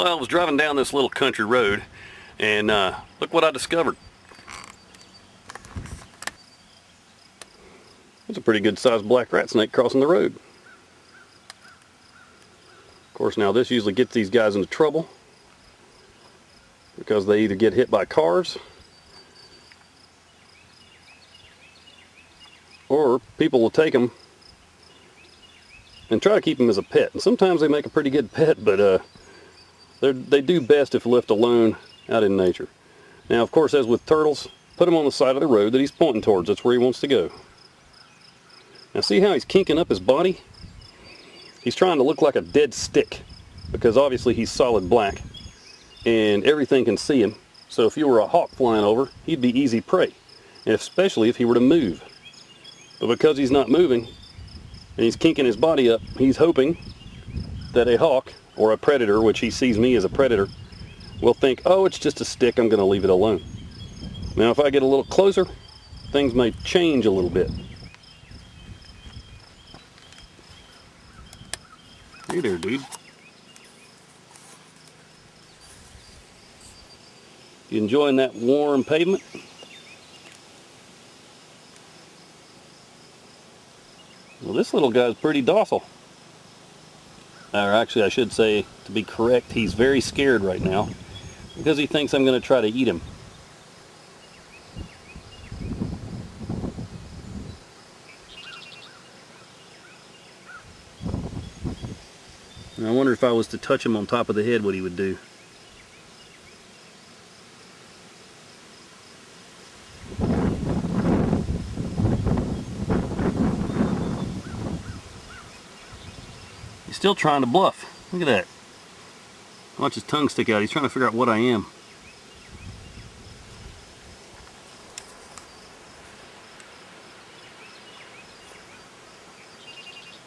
Well, I was driving down this little country road, and look what I discovered. It's a pretty good sized black rat snake crossing the road. Of course, now this usually gets these guys into trouble because they either get hit by cars or people will take them and try to keep them as a pet. And sometimes they make a pretty good pet, but they do best if left alone out in nature. Now, of course, as with turtles, put him on the side of the road that he's pointing towards. That's where he wants to go. Now, see how he's kinking up his body? He's trying to look like a dead stick because obviously he's solid black and everything can see him. So if you were a hawk flying over, he'd be easy prey, and especially if he were to move. But because he's not moving and he's kinking his body up, he's hoping that a hawk or a predator, which he sees me as a predator, will think, oh, it's just a stick, I'm going to leave it alone. Now, if I get a little closer, things may change a little bit. Hey there, dude. You enjoying that warm pavement? Well, this little guy's pretty docile. Or actually, I should say, to be correct, he's very scared right now because he thinks I'm going to try to eat him. And I wonder if I was to touch him on top of the head, what he would do. He's still trying to bluff. Look at that. Watch his tongue stick out. He's trying to figure out what I am.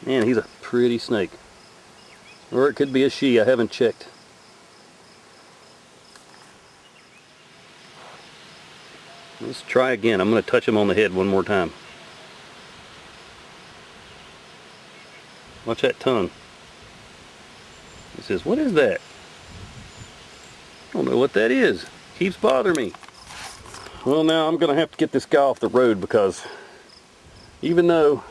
Man, he's a pretty snake. Or it could be a she. I haven't checked. Let's try again. I'm going to touch him on the head one more time. Watch that tongue. He says, what is that? I don't know what that is. Keeps bothering me. Well, now I'm going to have to get this guy off the road because even though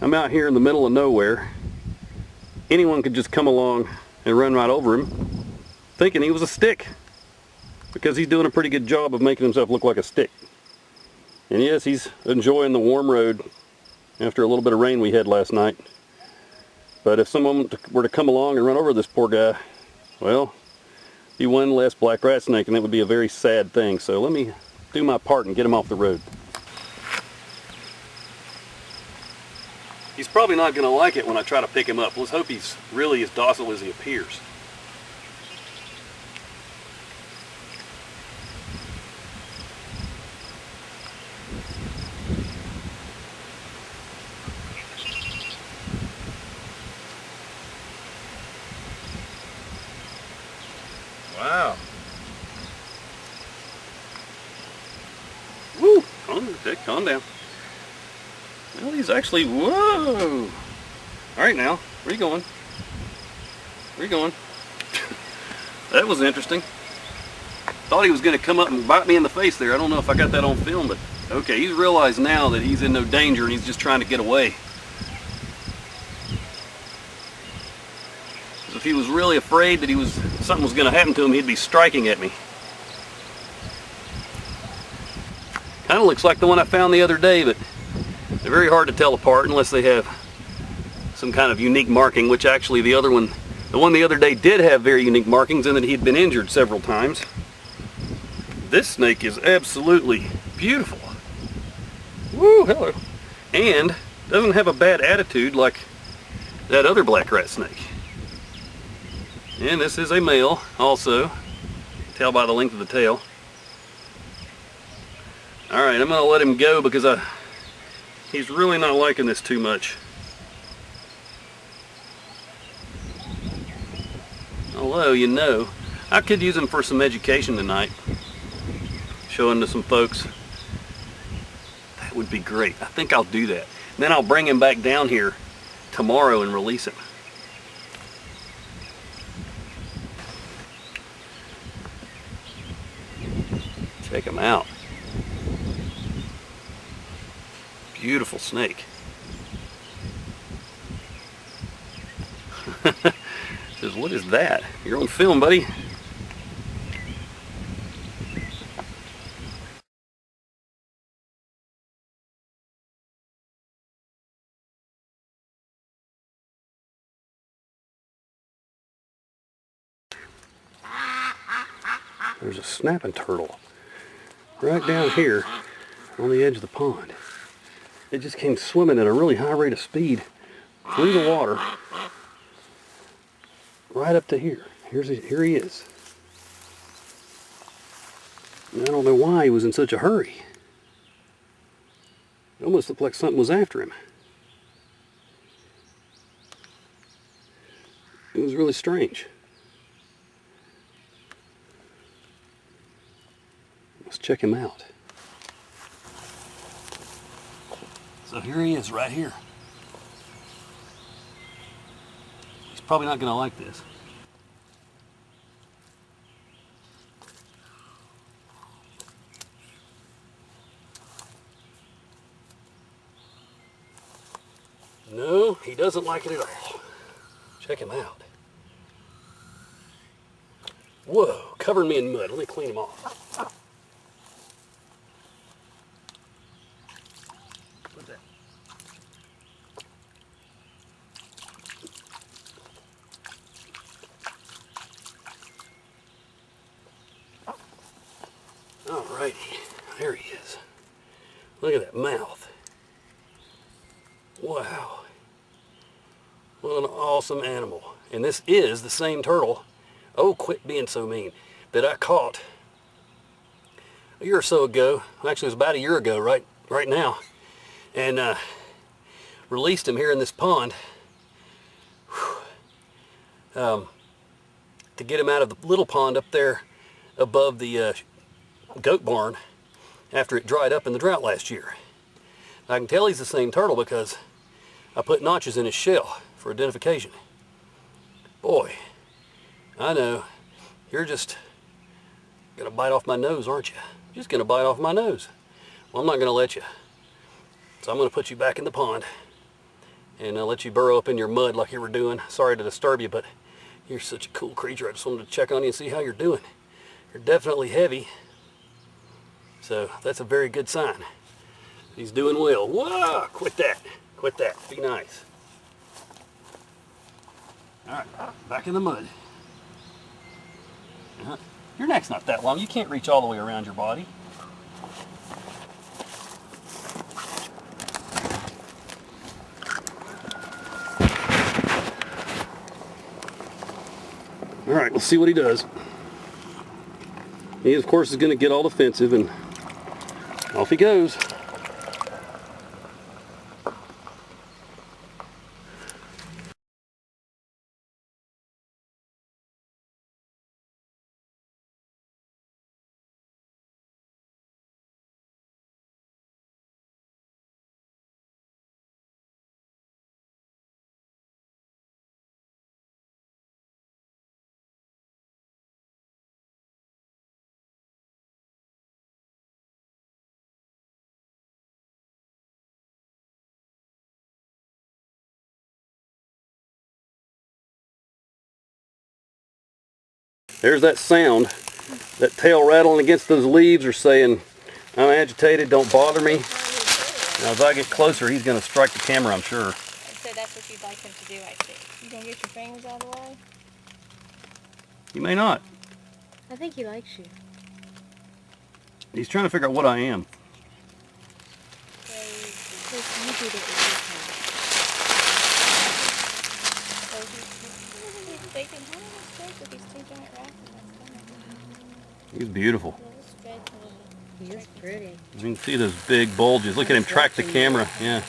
I'm out here in the middle of nowhere, anyone could just come along and run right over him thinking he was a stick because he's doing a pretty good job of making himself look like a stick. And yes, he's enjoying the warm road after a little bit of rain we had last night. But if someone were to come along and run over this poor guy, well, be one less black rat snake, and that would be a very sad thing. So let me do my part and get him off the road. He's probably not going to like it when I try to pick him up. Let's hope he's really as docile as he appears. Wow. Woo! Calm down. Well, he's actually, whoa! Alright now, where are you going? Where are you going? That was interesting. Thought he was going to come up and bite me in the face there. I don't know if I got that on film, but okay, he's realized now that he's in no danger and he's just trying to get away. If he was really afraid that something was going to happen to him, he'd be striking at me. Kind of looks like the one I found the other day, but they're very hard to tell apart unless they have some kind of unique marking, which actually the one the other day did have very unique markings in that he'd been injured several times. This snake is absolutely beautiful. Woo, hello. And doesn't have a bad attitude like that other black rat snake. And this is a male also. Tell by the length of the tail. Alright, I'm going to let him go because he's really not liking this too much. Although, you know, I could use him for some education tonight. Show him to some folks. That would be great. I think I'll do that. And then I'll bring him back down here tomorrow and release him. Check him out. Beautiful snake. Says, what is that? You're on film, buddy. There's a snapping turtle right down here on the edge of the pond. It just came swimming at a really high rate of speed through the water right up to here. Here he is. And I don't know why he was in such a hurry. It almost looked like something was after him. It was really strange. Let's check him out. So here he is right here. He's probably not going to like this. No, he doesn't like it at all. Check him out. Whoa, covering me in mud. Let me clean him off. What's that? Alrighty, there he is. Look at that mouth. Wow. What an awesome animal. And this is the same turtle, oh quit being so mean, that I caught a year or so ago. Actually it was about a year ago right now. And released him here in this pond to get him out of the little pond up there above the goat barn after it dried up in the drought last year. I can tell he's the same turtle because I put notches in his shell for identification. Boy, I know, you're just gonna bite off my nose, aren't you? You're just gonna bite off my nose. Well, I'm not gonna let you. So I'm gonna put you back in the pond and let you burrow up in your mud like you were doing. Sorry to disturb you, but you're such a cool creature. I just wanted to check on you and see how you're doing. You're definitely heavy, so that's a very good sign. He's doing well. Whoa, quit that. Quit that. Be nice. All right, back in the mud. Your neck's not that long. You can't reach all the way around your body. All right, let's see what he does. He, of course, is going to get all defensive, and off he goes. There's that sound, that tail rattling against those leaves are saying, I'm agitated, don't bother me. Now as I get closer, he's going to strike the camera, I'm sure. So that's what you'd like him to do, I see. You gonna get your fingers out of the way? He may not. I think he likes you. He's trying to figure out what I am. So you do that with he's taking one of his fish with these two giant rats in his stomach. He's beautiful. He is pretty. You can see those big bulges. Look at him track the camera. Yeah.